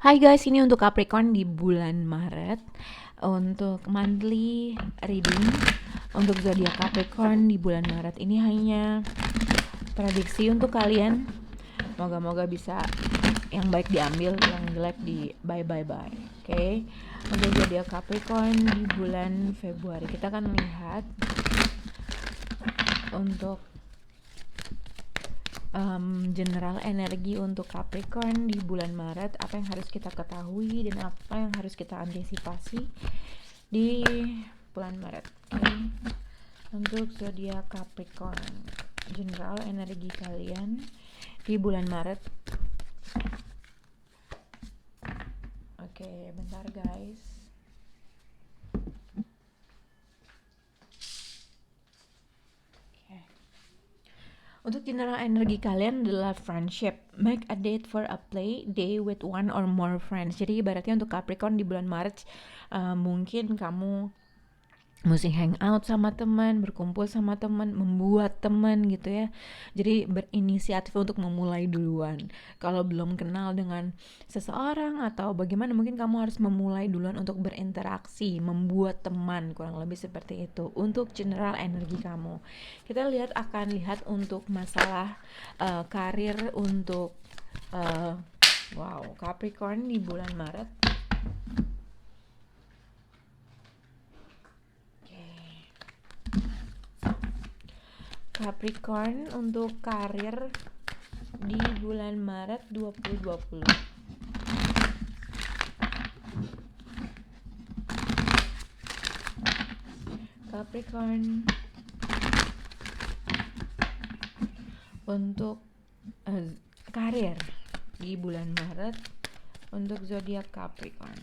Hai guys, ini untuk Capricorn di bulan Maret. Untuk monthly reading untuk zodiak Capricorn di bulan Maret ini hanya prediksi untuk kalian. Moga-moga bisa yang baik diambil, yang jelek di bye. Oke. Untuk zodiak Capricorn di bulan Februari kita akan lihat untuk general energi untuk Capricorn di bulan Maret, apa yang harus kita ketahui dan apa yang harus kita antisipasi di bulan Maret. Okay. Untuk zodiak Capricorn, general energi kalian di bulan Maret. Oke, bentar guys. Untuk general energi kalian adalah friendship. Make a date for a play day with one or more friends. Jadi ibaratnya untuk Capricorn di bulan Maret, mungkin kamu mesti hang out sama teman, berkumpul sama teman, membuat teman gitu ya. Jadi berinisiatif untuk memulai duluan. Kalau belum kenal dengan seseorang atau bagaimana, mungkin kamu harus memulai duluan untuk berinteraksi, membuat teman, kurang lebih seperti itu. Untuk general energi kamu, kita akan lihat untuk masalah karir untuk Capricorn di bulan Maret. Capricorn untuk karir di bulan Maret 2020. Capricorn untuk karir di bulan Maret untuk zodiak Capricorn.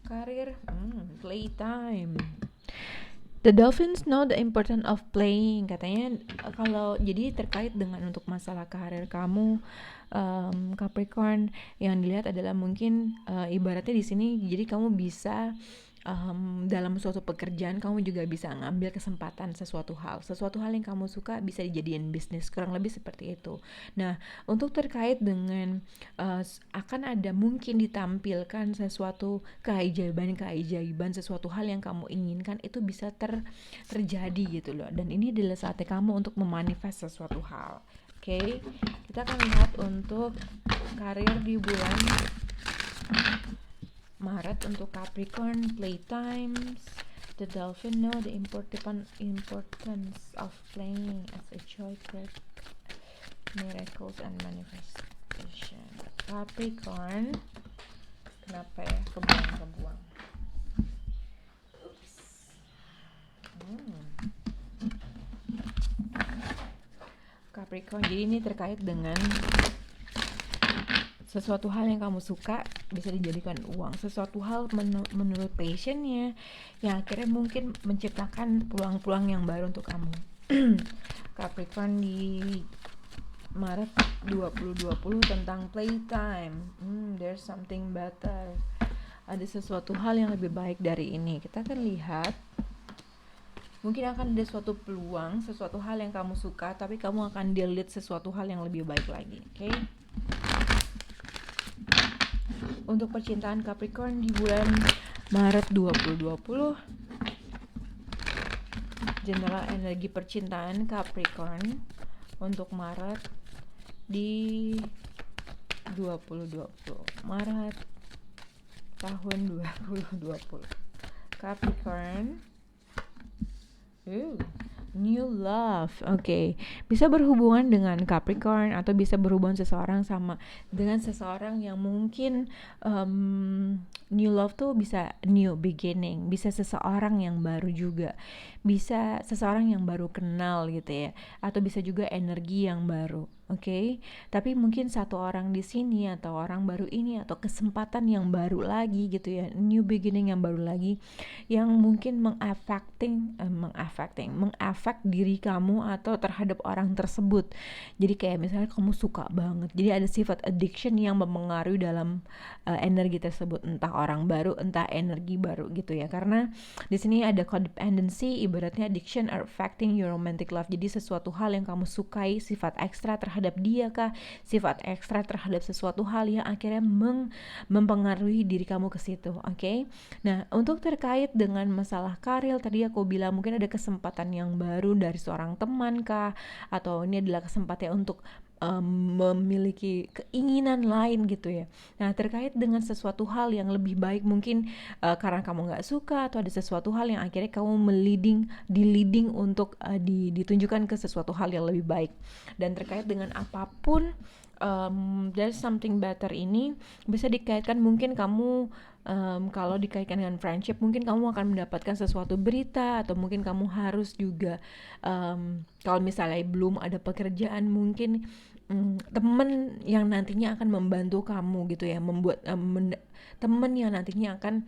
Karir, playtime. The dolphins know the importance of playing. Katanya kalau jadi terkait dengan untuk masalah karir kamu, Capricorn, yang dilihat adalah mungkin ibaratnya di sini jadi kamu bisa dalam suatu pekerjaan kamu juga bisa ngambil kesempatan sesuatu hal yang kamu suka bisa dijadiin bisnis, kurang lebih seperti itu. Nah, untuk terkait dengan akan ada mungkin ditampilkan sesuatu keajaiban, sesuatu hal yang kamu inginkan itu bisa terjadi gitu loh. Dan ini adalah saatnya kamu untuk memanifest sesuatu hal. Oke, kita akan lihat untuk karir di bulan Maret untuk Capricorn, playtimes. The dolphin know the importance of playing as a joy create miracles and manifestation. Capricorn, kenapa ya kebuang? Oops. Capricorn, jadi ini terkait dengan sesuatu hal yang kamu suka bisa dijadikan uang, sesuatu hal menurut passionnya yang akhirnya mungkin menciptakan peluang-peluang yang baru untuk kamu. Capricorn di Maret 2020 tentang playtime. There's something better. Ada sesuatu hal yang lebih baik dari ini. Kita akan lihat mungkin akan ada suatu peluang, sesuatu hal yang kamu suka, tapi kamu akan delete sesuatu hal yang lebih baik lagi. Oke? Untuk percintaan Capricorn di bulan Maret 2020, general energi percintaan Capricorn untuk Maret di 2020. Maret tahun 2020. Capricorn. New love. Oke. Bisa berhubungan dengan Capricorn atau bisa berhubungan dengan seseorang yang mungkin new love tuh bisa new beginning, bisa seseorang yang baru juga, bisa seseorang yang baru kenal gitu ya, atau bisa juga energi yang baru. Oke, tapi mungkin satu orang di sini atau orang baru ini atau kesempatan yang baru lagi gitu ya, new beginning yang baru lagi, yang mungkin mengafek diri kamu atau terhadap orang tersebut. Jadi kayak misalnya kamu suka banget, jadi ada sifat addiction yang mempengaruhi dalam energi tersebut, entah orang baru, entah energi baru gitu ya. Karena di sini ada codependency, ibaratnya addiction are affecting your romantic love. Jadi sesuatu hal yang kamu sukai, sifat ekstra terhadap terhadap dia kah, sifat ekstra terhadap sesuatu hal yang akhirnya mempengaruhi diri kamu ke situ. Oke. Nah, untuk terkait dengan masalah karir tadi aku bilang mungkin ada kesempatan yang baru dari seorang teman kah, atau ini adalah kesempatan untuk memiliki keinginan lain gitu ya. Nah, terkait dengan sesuatu hal yang lebih baik mungkin karena kamu nggak suka, atau ada sesuatu hal yang akhirnya kamu di leading untuk ditunjukkan ke sesuatu hal yang lebih baik. Dan terkait dengan apapun, there's something better ini bisa dikaitkan mungkin kamu kalau dikaitkan dengan friendship mungkin kamu akan mendapatkan sesuatu berita, atau mungkin kamu harus juga kalau misalnya belum ada pekerjaan mungkin teman yang nantinya akan membantu kamu gitu ya, membuat teman yang nantinya akan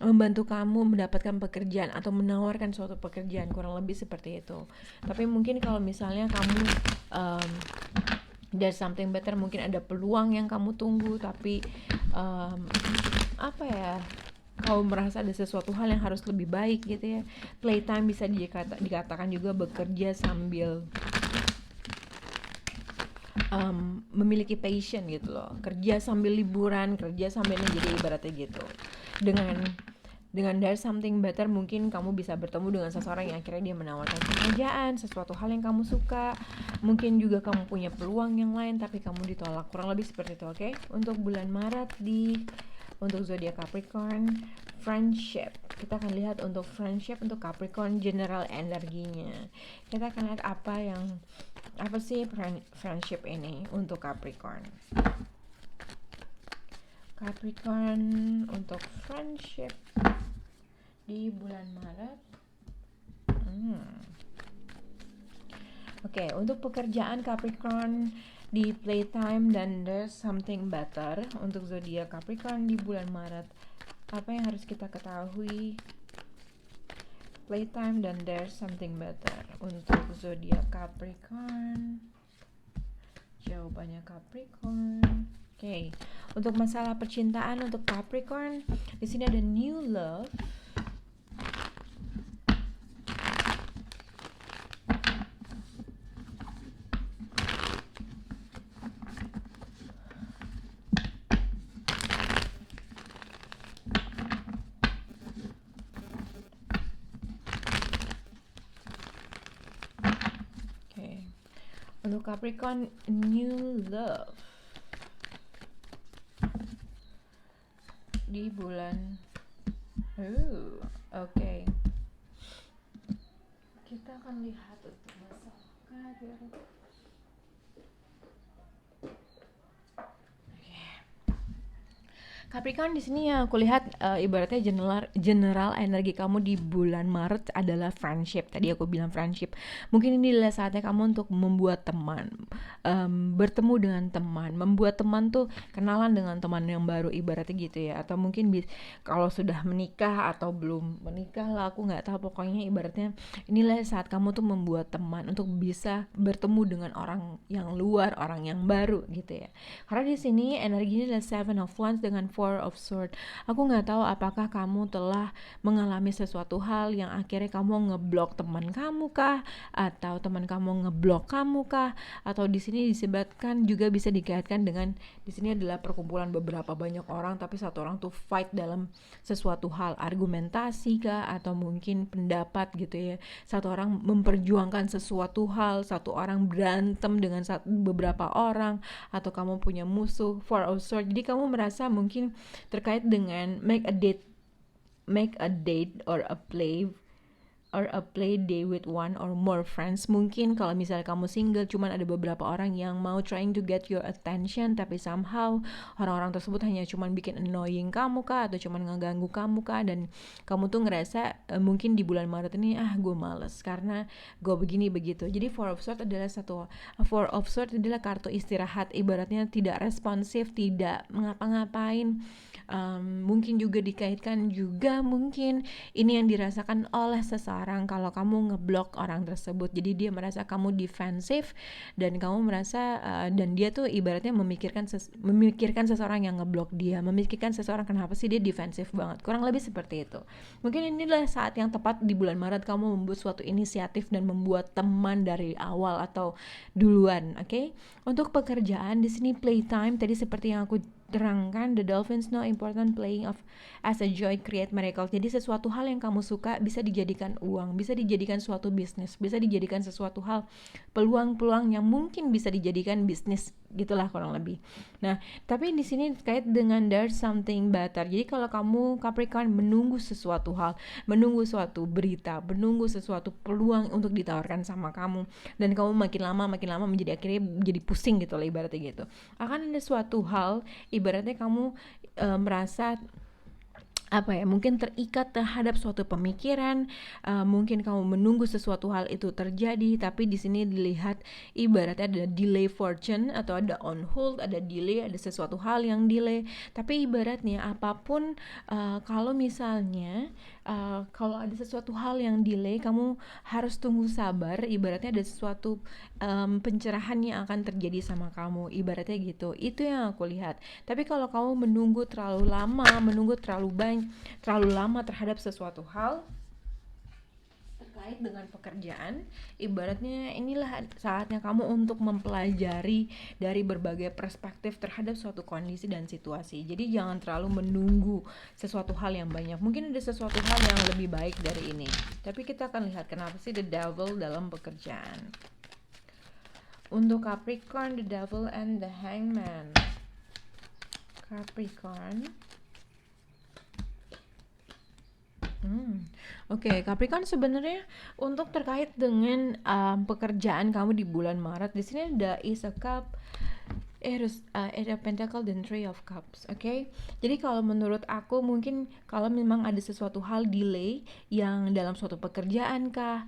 membantu kamu mendapatkan pekerjaan atau menawarkan suatu pekerjaan, kurang lebih seperti itu. Tapi mungkin kalau misalnya kamu there's something better, mungkin ada peluang yang kamu tunggu, tapi apa ya, kau merasa ada sesuatu hal yang harus lebih baik gitu ya. Playtime bisa dikatakan juga bekerja sambil memiliki passion gitu loh, kerja sambil liburan, kerja sambil jadi ibaratnya gitu. Dengan there's something better mungkin kamu bisa bertemu dengan seseorang yang akhirnya dia menawarkan pekerjaan, sesuatu hal yang kamu suka. Mungkin juga kamu punya peluang yang lain tapi kamu ditolak, kurang lebih seperti itu. Oke. Untuk bulan Maret untuk zodiak Capricorn, friendship. Kita akan lihat untuk friendship untuk Capricorn, general energinya. Kita akan lihat apa sih friendship ini untuk Capricorn. Capricorn untuk friendship di bulan Maret. Oke, untuk pekerjaan Capricorn di playtime dan there's something better untuk zodiak Capricorn di bulan Maret. Apa yang harus kita ketahui? Playtime dan there's something better untuk zodiak Capricorn. Jawabannya Capricorn. Oke. Untuk masalah percintaan untuk Capricorn, di sini ada new love. Untuk Capricorn, new love di bulan oke. Kita akan lihat untuk masalah karir. Capricorn di sini ya aku lihat ibaratnya general energi kamu di bulan Maret adalah friendship. Tadi aku bilang friendship. Mungkin ini adalah saatnya kamu untuk membuat teman, bertemu dengan teman, membuat teman tuh kenalan dengan teman yang baru ibaratnya gitu ya. Atau mungkin kalau sudah menikah atau belum menikah lah, aku nggak tahu, pokoknya ibaratnya inilah saat kamu tuh membuat teman untuk bisa bertemu dengan orang yang luar, orang yang baru gitu ya. Karena di sini energinya adalah Seven of Wands dengan Four of Swords. Aku nggak tahu apakah kamu telah mengalami sesuatu hal yang akhirnya kamu ngeblok teman kamu kah, atau teman kamu ngeblok kamu kah, atau di sini disebutkan juga bisa dikaitkan dengan di sini adalah perkumpulan beberapa banyak orang tapi satu orang tuh fight dalam sesuatu hal, argumentasi kah, atau mungkin pendapat gitu ya. Satu orang memperjuangkan sesuatu hal, satu orang berantem dengan beberapa orang, atau kamu punya musuh. Four of Swords. Jadi kamu merasa mungkin terkait dengan make a date or a play day with one or more friends. Mungkin kalau misalnya kamu single cuman ada beberapa orang yang mau trying to get your attention, tapi somehow orang-orang tersebut hanya cuman bikin annoying kamu kah, atau cuman ngeganggu kamu kah, dan kamu tuh ngerasa mungkin di bulan Maret ini gue males karena gue begini begitu. Jadi Four of Swords adalah kartu istirahat, ibaratnya tidak responsif, tidak ngapa-ngapain, Mungkin juga dikaitkan juga mungkin ini yang dirasakan oleh seseorang kalau kamu ngeblok orang tersebut. Jadi dia merasa kamu defensif dan kamu merasa dan dia tuh ibaratnya memikirkan seseorang yang ngeblok dia, memikirkan seseorang kenapa sih dia defensif banget. Kurang lebih seperti itu. Mungkin inilah saat yang tepat di bulan Maret kamu membuat suatu inisiatif dan membuat teman dari awal atau duluan, oke? Untuk pekerjaan di sini playtime tadi seperti yang aku terangkan, the dolphins know important playing of as a joy create miracle. Jadi sesuatu hal yang kamu suka bisa dijadikan uang, bisa dijadikan suatu bisnis, bisa dijadikan sesuatu hal, peluang-peluang yang mungkin bisa dijadikan bisnis, gitulah kurang lebih. Nah, tapi di sini terkait dengan there's something better. Jadi kalau kamu Capricorn menunggu sesuatu hal, menunggu suatu berita, menunggu sesuatu peluang untuk ditawarkan sama kamu, dan kamu makin lama menjadi akhirnya jadi pusing gitu lah ibaratnya gitu. Akan ada suatu hal ibaratnya kamu merasa mungkin terikat terhadap suatu pemikiran, mungkin kamu menunggu sesuatu hal itu terjadi, tapi di sini dilihat ibaratnya ada delay fortune atau ada on hold, ada delay, ada sesuatu hal yang delay. Tapi ibaratnya apapun, kalau misalnya kalau ada sesuatu hal yang delay, kamu harus tunggu sabar. Ibaratnya ada sesuatu pencerahan yang akan terjadi sama kamu, ibaratnya gitu. Itu yang aku lihat. Tapi kalau kamu menunggu terlalu lama, terlalu lama terhadap sesuatu hal terkait dengan pekerjaan, ibaratnya inilah saatnya kamu untuk mempelajari dari berbagai perspektif terhadap suatu kondisi dan situasi. Jadi jangan terlalu menunggu sesuatu hal yang banyak. Mungkin ada sesuatu hal yang lebih baik dari ini. Tapi kita akan lihat kenapa sih the devil dalam pekerjaan. Untuk Capricorn, the devil and the hangman. Capricorn. Oke, Capricorn sebenarnya untuk terkait dengan pekerjaan kamu di bulan Maret, di sini ada Ace of Cup, Eight of Pentacle dan Three of Cups, oke? Jadi kalau menurut aku mungkin kalau memang ada sesuatu hal delay yang dalam suatu pekerjaan kah,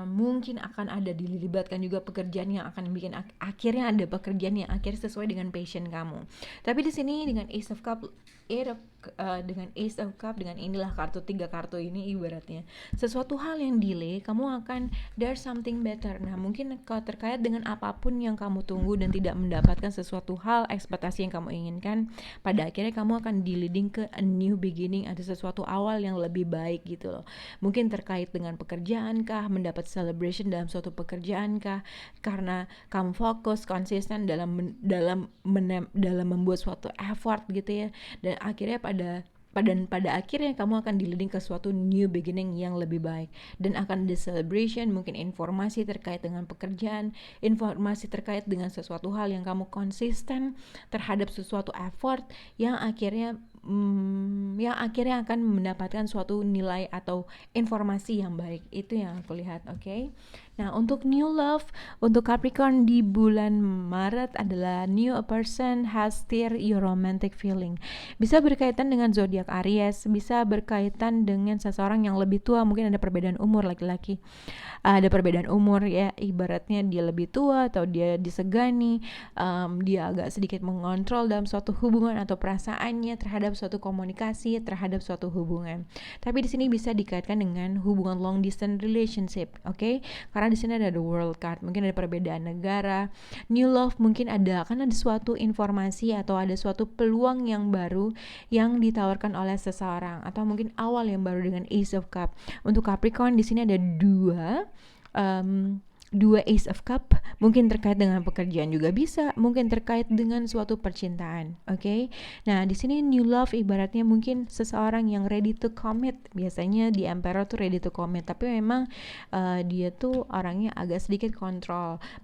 mungkin akan ada dilibatkan juga pekerjaan yang akan bikin akhirnya ada pekerjaan yang akhirnya sesuai dengan passion kamu. Tapi di sini dengan Ace of Cup, dengan Ace of Cup, dengan inilah tiga kartu ini ibaratnya sesuatu hal yang delay, kamu akan there's something better. Nah mungkin kalau terkait dengan apapun yang kamu tunggu dan tidak mendapatkan sesuatu hal ekspektasi yang kamu inginkan, pada akhirnya kamu akan di-leading ke a new beginning, ada sesuatu awal yang lebih baik gitu loh. Mungkin terkait dengan pekerjaan kah, mendapat celebration dalam suatu pekerjaan kah, karena kamu fokus konsisten dalam membuat suatu effort gitu ya, dan akhirnya pada akhirnya kamu akan di-leading ke suatu new beginning yang lebih baik, dan akan ada celebration, mungkin informasi terkait dengan pekerjaan, informasi terkait dengan sesuatu hal yang kamu konsisten terhadap sesuatu effort yang akhirnya akan mendapatkan suatu nilai atau informasi yang baik. Itu yang aku lihat, oke? Nah, untuk new love, untuk Capricorn di bulan Maret adalah new person has stir your romantic feeling. Bisa berkaitan dengan zodiak Aries, bisa berkaitan dengan seseorang yang lebih tua, mungkin ada perbedaan umur laki-laki. Ada perbedaan umur ya, ibaratnya dia lebih tua atau dia disegani, dia agak sedikit mengontrol dalam suatu hubungan atau perasaannya terhadap suatu komunikasi, terhadap suatu hubungan. Tapi di sini bisa dikaitkan dengan hubungan long distance relationship, oke? Karena di sini ada the world card, mungkin ada perbedaan negara. New love mungkin akan ada suatu informasi atau ada suatu peluang yang baru yang ditawarkan oleh seseorang, atau mungkin awal yang baru dengan Ace of Cup. Untuk Capricorn di sini ada dua Ace of Cup, mungkin terkait dengan pekerjaan juga bisa, mungkin terkait dengan suatu percintaan, oke? Nah di sini new love ibaratnya mungkin seseorang yang ready to commit. Biasanya di Emperor tuh ready to commit, tapi memang dia tuh orangnya agak sedikit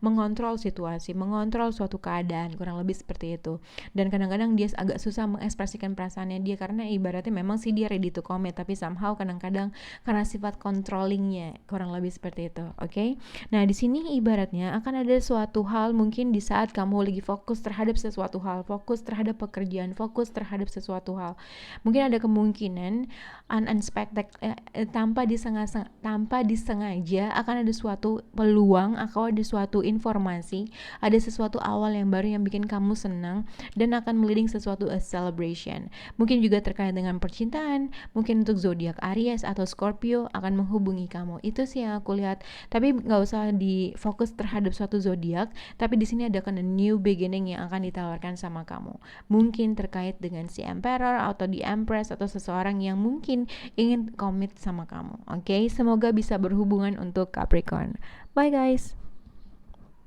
mengontrol situasi, mengontrol suatu keadaan, kurang lebih seperti itu. Dan kadang-kadang dia agak susah mengekspresikan perasaannya dia, karena ibaratnya memang sih dia ready to commit, tapi somehow kadang-kadang karena sifat controllingnya, kurang lebih seperti itu, oke? Nah di sini ibaratnya akan ada suatu hal mungkin di saat kamu lagi fokus terhadap sesuatu hal, fokus terhadap pekerjaan, fokus terhadap sesuatu hal. Mungkin ada kemungkinan unexpected, tanpa disengaja akan ada suatu peluang atau ada suatu informasi, ada sesuatu awal yang baru yang bikin kamu senang dan akan meliding sesuatu a celebration. Mungkin juga terkait dengan percintaan, mungkin untuk zodiak Aries atau Scorpio akan menghubungi kamu. Itu sih yang aku lihat. Tapi nggak usah difokus terhadap suatu zodiak, tapi di sini ada kan new beginning yang akan ditawarkan sama kamu. Mungkin terkait dengan si Emperor atau di Empress atau seseorang yang mungkin ingin komit sama kamu. Oke, semoga bisa berhubungan untuk Capricorn. Bye guys.